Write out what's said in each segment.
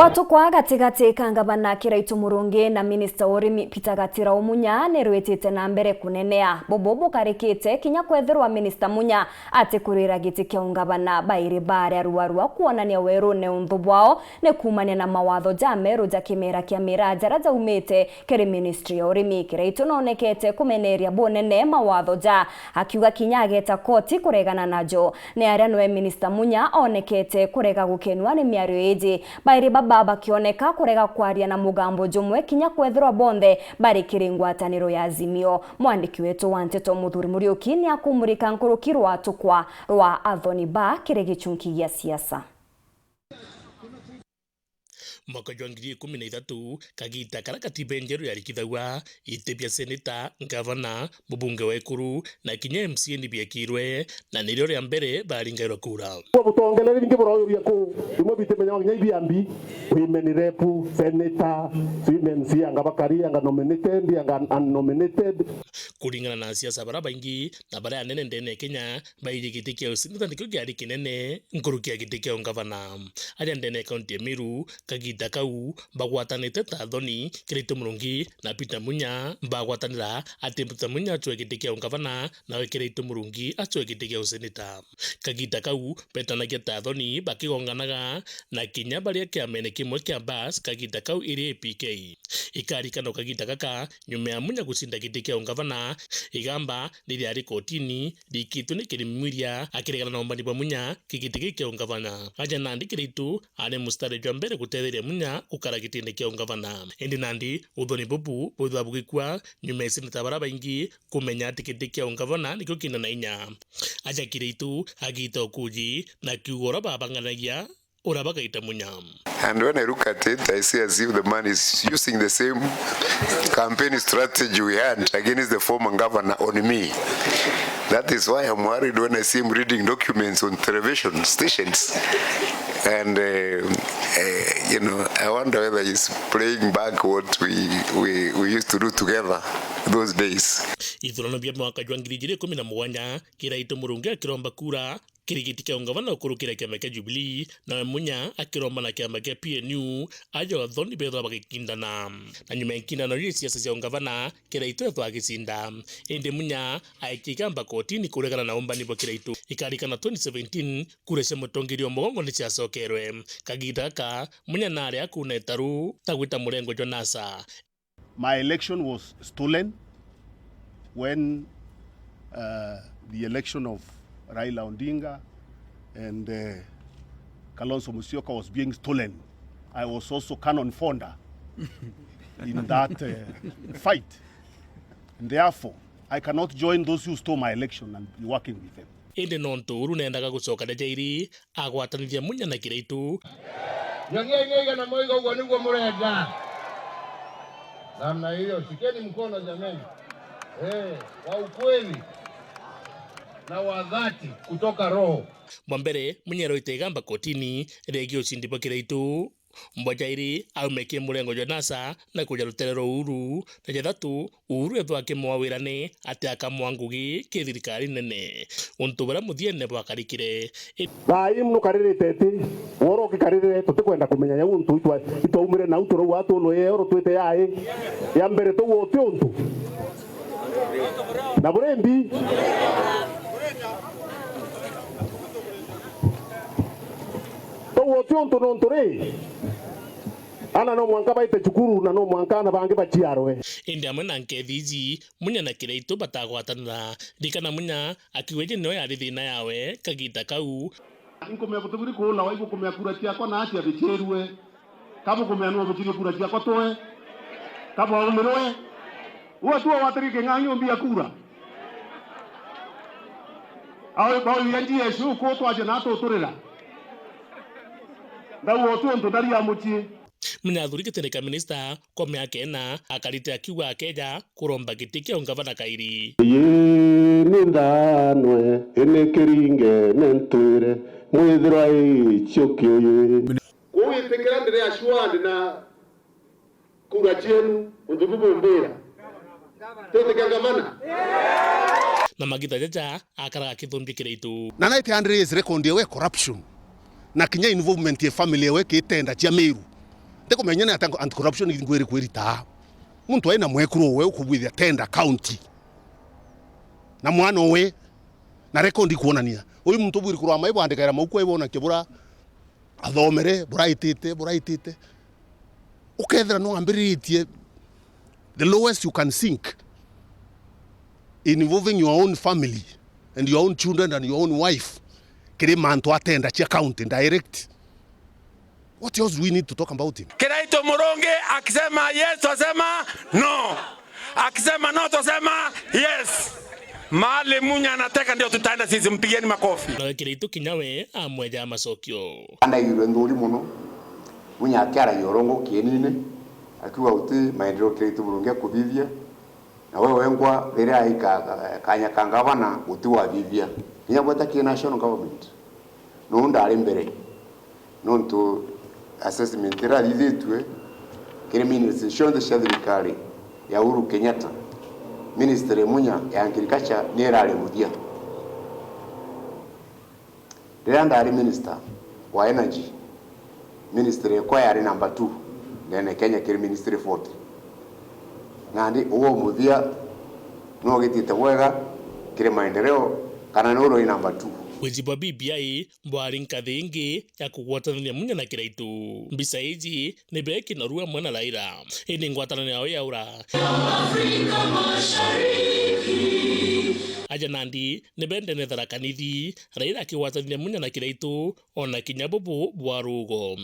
Watu kwa gatigati kangabana Kiraitu Murungi na Minister Orimi Pitagatira Munya nerwetete na mbere kunenea bobobo karikite kinya kwethirwa Minister Munya atikurira giti kia ungabana bairi bare aruarua kuonania weru ne unthubwao ne kumania na mawatho jameru ja kimera kia miraja raja umete kiri Ministry Orimi. Kiraitu nonekete kumeneria bonene mawatho ja akiuga kinya ageta koti kuregana najo ne aria noe Minister Munya onekete kurega gukenwa ni miario eji bairi baba KWONEKA kurega kwaria na mugambo jumwe kinya kwethirwa bonthe bari kiringwataniro ya Azimio. Mwandiki wetu wa Nteto Muthuri Muriuki ni akumurika nkuruki rwa tukwa rwa ATHONI kiri Gîchunki ya siasa. Mwaka wa 2013 kagita kara katiba njeru yarikithagwa itebya seneta, gavana, mubunge wa Ikuru na kinya MCA nibyekirwe na niryo rya mbere baringairwa kura. Butongelere bingi boroyo ko imo bitemenya nginya ibyambi women rep, senator, MCA anga bakari anga nominated anga unnominated. Kuringana na siasa bara baingi na bara anene ndene Kenya bayigite kya usinda ndikyo gyari kinene nkurukia gite kya gavana ari ndene county Miru kagita kau bagwatanite ta ATHONI Kiraitu Murungi na Peter Munya bagwatanira ati Peter Munya achwe gite kya gavana na Kiraitu Murungi achwe gite kya seneta. Kagita kau petana kya ta ATHONI bakigonganaga na kinya baria kya mene kimwe kya bas kagita kau iri PK ikari kano kagita kaka nyume ya Munya gusinda gite kya gavana igamba riri ari kotini rikitu ni kirimwiria akiregana na ombani bwa Munya kigitigi kya gavana aja nandi Kiraitu ane mustari jwa mbere gutetheria Munya ukara gitinde kya gavana indi nandi uthoni bubu butha bugikwa nyuma ya seneta bara baingi kumenya ati gitigi kya gavana nikyo kinana inya aja Kiraitu agita okuji na kiugora babanganagia urabagaita Munya. And when I look at it, I see as if the man is using the same campaign strategy we had against the former governor on me. That is why I'm worried when I see him reading documents on television stations. And, I wonder whether he's playing back what we used to do together those days. Ithurano bya mwaka wa 2017 Kiraitu Murungi akiromba kura kirigiti kya gavana ukurukira kiama kya Jubilee na Munya akiromba na kiama kya PNU ajo ATHONI betho bagikindana na nyuma ikindana ri siasa cia gavana Kiraitu etho agicinda indi Munya aikigamba kotini kuregana na ombani bwa Kiraitu ikarikana 2017 kure cia mutongirio mugongo ni ciacokerwe kagita ka Munya nari akuna taru tagwita murengo Jonasa. My election was stolen when the election of Raila Odinga and Kalonzo Musyoka was being stolen. I was also cannon founder in that fight. And therefore, I cannot join those who stole my election and be working with them. Indi nonturu nendaga gucoka na jairi agwatanithia Munya na Kiraitu. Nyang'eng'ega na moiga ugo niguo murenda. Namna hiyo shikeni mkono jameni. Wa ukweli na wa dhati kutoka roho. Mwambere Munya roitegamba kotini regio sindibwa Kiraitu mbojairi aumekie murengo Jonasa na kuja ruterero Uhuru na jathatu Uhuru etho akimwawirane ati akamwangugi kithirikari nene untu bara muthiene bwakarikire bai munukaririte ati woro kikarire tutikwenda kumenya ya untu itwaumire na uturo watu no yero twite yae ya mbere to wote untu na burembi to wote untu no ntore ana no mwanka baite chukuru na no mwanka na bange bachiarwe indi amwe na nkethiji Munya na Kiraitu batagwatanira dikana Munya akiweje no ya thina yawe kagita kau inkomya kutuburi kuona waigu kumya kura ciakwa na atia bicherwe kabo kumya no bichire kura ciakwa toe kabo umirwe uwa tuwa watirike ng'ang'io mbia kura awe kwa yanji Yesu ko twaje na tuturira ndawo tuntu ndari ya muchi Munya thurikitene minister kwa miaka ena akarite akiuga akeja kuromba giti kya gavana kairi ni ndanwe ene kiringe nentwire mwithira ichokyo kuwi tekera ndire ashwandi na kura chenu undububu mbira tete gavana na magita jaja akara akithombi Kiraitu na naite Andre is record yewe corruption na kinya involvement ya family yewe kitenda cha Meru teko menyana anti corruption ingwere kwirita muntu aina mwekuru we ukubwithia tender county na mwana we na record kuonania uyu muntu bwiri kurwa maibo andikaira mauko ibona kibura athomere buraitite ukethera no ambiritie the lowest you can sink involving your own family and your own children and your own wife kire mantu atenda chia county direct. What else do we need to talk about him? Kiraitu Muronge akisema yes tosema no, akisema no tosema yes. Mali Munya anataka ndio tutaenda sisi, mpigeni makofi. Na Kiraitu kinyawe amweja masokyo anda yiro nduri muno Munya akiara yorongo kienine akiwa uti maendeleo Kiraitu Muronge kubivia na wewe wengwa rere aika kanya kangavana uti wa bivia kinya bota ki national government no ndari mbere no nto assessment era liletwe kile ministration de serikali ya Uhuru Kenyatta ministre Munya ya agriculture nerale mudia Deranda ari minister wa energy ministre kwa yari number 2 nene Kenya kile ministry 40 nandi uwo mudia no gitite wega kile maendeleo kana noro number 2 Wejiba BBI mbwari nkathingi ya kugwatanania Munya na Kiraitu mbisa iji ni beki na ruwa mwana Raila ini ngwatanania yao yaura aja nandi ni bende nethara kanithi Raila akiwatanania Munya na Kiraitu ona kinya bubu bwarugo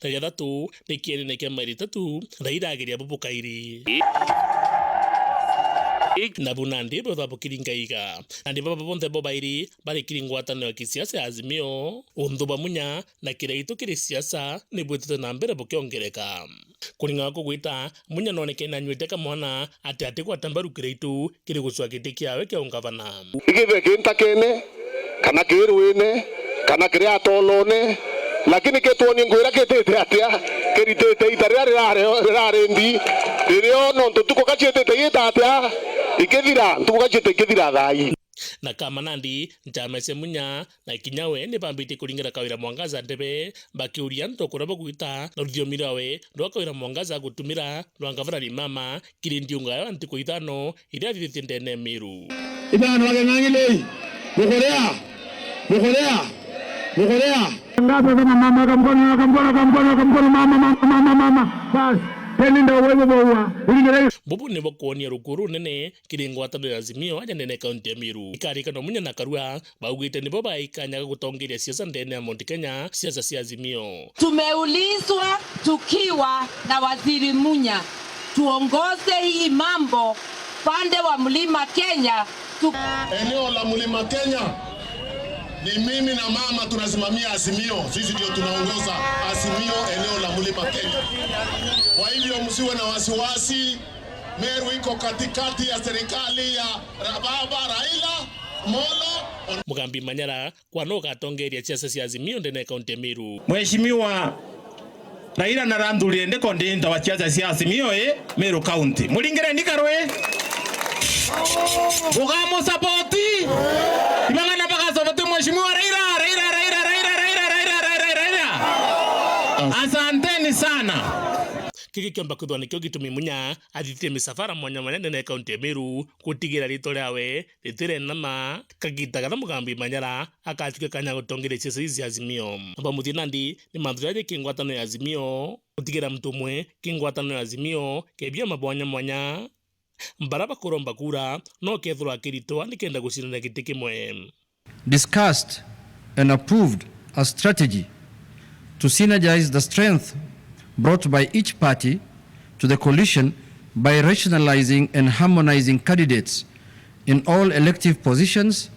Raila tu ni kieni ne kemari tatu Raila agiria bubu kairi na bunandi botha bukiringaiga andi baba bonte bobairi bari kiringwatano ya kisiasa ya Azimio unthu Munya na Kiraitu kiri siasa ni bwetete na mbere bukiongereka kuringa kugwita Munya noneke na nywete kamwana ati kwatambaru Kiraitu kiri gucwa giti kiawe kia ungavana igithe kinta kene kana kirwine kana kiri atolone lakini ketwoni ngwira ketete atia kiritete itaria rare ndi ririo no tuko kachete yita atia ikethira tuko kachete kethira thai na kama nandi njamese Munya na kinyawe ni bambite kuringira kawira mwangaza ndebe bakiuria ntokora bagwita na rudhiomi rwawe rwakawira mwangaza gutumira rwangavana rimama kirindiunga yo antiko ithano iria thithite ndene miru ithano ageng'ang'ile mukorea ngapi kama mama kamkono mama bas tenda wewe bwa bubu ne bokuonia rukuru nene kiringwatano ya Azimio aja nene kaunti ya Miru ikarika no Munya na Karua baugite ni boba ikanyaga gutongeria siasa ndene ya Mount Kenya siasa cia Azimio. Tumeulizwa tukiwa na waziri Munya tuongoze hii mambo pande wa Mlima Kenya eneo la Mlima Kenya ni mimi na mama tunasimamia Azimio, sisi ndio tunaongoza Azimio eneo la Mlima Kenya. Kwa hivyo msiwe na wasiwasi, Meru iko katikati ya serikali ya Baba Raila Molo. Mugambi Manyara kwano gatongeria siasa cia Azimio ndene kaunti ya Miru. Mheshimiwa Raila na Randuli ende kondinda wa siasa cia Azimio Meru County. Mulingire ndikarwe. Bugamo sapoti. Ibangana baka sapoti Mheshimiwa Raila. Asanteni sana. Kiki kiamba kuthwa kio gitumi Munya athithie misafara mwanya mwanya ndene kaunti ya Miru gutigira rito riawe ritire nama kagitaga na Mugambi Manyara akatuke kanya gutongeria siasa cia Azimio amba muthinandi ni mathuraje kingwatano ya Azimio gutigira mtu mwe kingwatano ya Azimio kebia mabwanya mwanya mbaraba kuromba kura no kethura kirito andikenda gucinana giti kimwe discussed and approved a strategy to synergize the strength brought by each party to the coalition by rationalizing and harmonizing candidates in all elective positions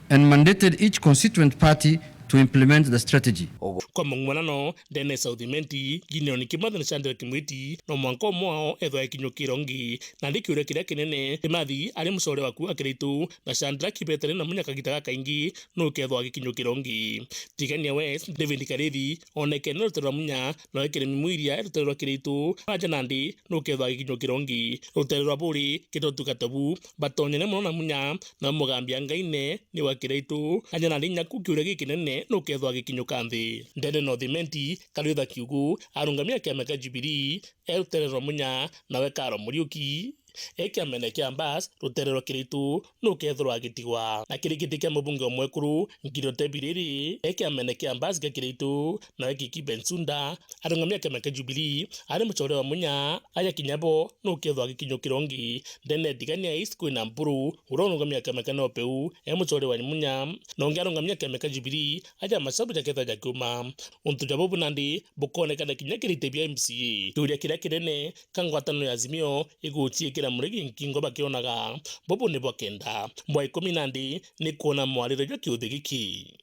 and mandated each constituent party to implement the strategy. Kwa mungwanano ndene Southimenti ginioni kimathana chandira kimwiti no mwanko mwao ethwa kinyokirongi na ndikiure kiria kinene kimathi ari mucore waku Kiraitu na chandira kibetene na Munya kagitaga kaingi no kethwa kinyokirongi Tigania West David Karithi oneke no rutero Munya no ekire mimuiria rutero Kiraitu aja nandi no kethwa kinyokirongi rutero buri kitotu katabu batonye ne mona Munya na Mugambi angaine ni wa Kiraitu aja nandi nyaku kiure gikinene kinene no kethwa gikinyuka nthi ndene nothimenti Kariutha Kiugu arungamia kiama kia Jubilee Ruterero Munya nawe Karo Muriuki ekiamene kia Mbas Ruterero Kiraitu no kethwa gitigwa na kirikiti kia mubunge omwekuru Ngiriote Biriri ekiamene kia Mbas kia Kiraitu nawe Kiki Bensunda arungamia kiama kia Jubilee ari muchore wa Munya aya kinyabo no kethwa gikinyukirongi ndene digania East kwina Mburu urungamia kiama kia Nopeu muchore wa Munya no ngarungamia kiama kia Jubilee aya masabu ja ketha ja kuma untu ja bobu nandi bukoneka na kinya kirite bia MCA turia kiria kinene kangwatano ya Azimio igutie kira murigi nkingo bakionaga bobu ni bwakenda mwa 10 ni kuona mwarire jwa kiuthi giki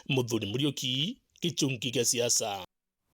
Muthuri Muriuki Gîchunki kia siasa.